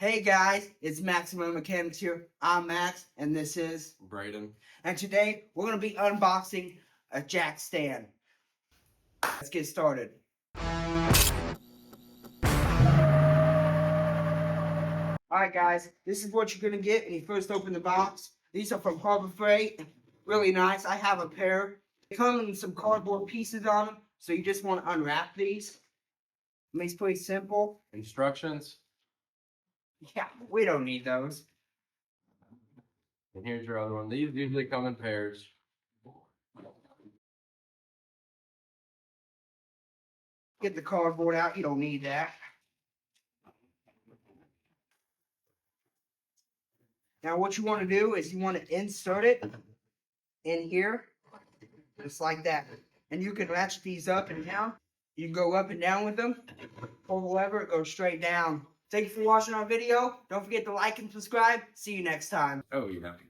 Hey guys, it's Maximum Mechanics here. I'm Max, and this is Braden. And today we're going to be unboxing a jack stand. Let's get started. Alright guys, this is what you're going to get when you first open the box. These are from Harbor Freight. Really nice. I have a pair. They come in some cardboard pieces on them, so you just want to unwrap these. It's pretty simple. Instructions. Yeah, we don't need those. And here's your other one. These usually come in pairs. Get the cardboard out. You don't need that. Now what you want to do is you want to insert it in here, just like that. And you can ratchet these up and down. You can go up and down with them. Pull the lever, it goes straight down. Thank you for watching our video. Don't forget to like and subscribe. See you next time. Oh, you have to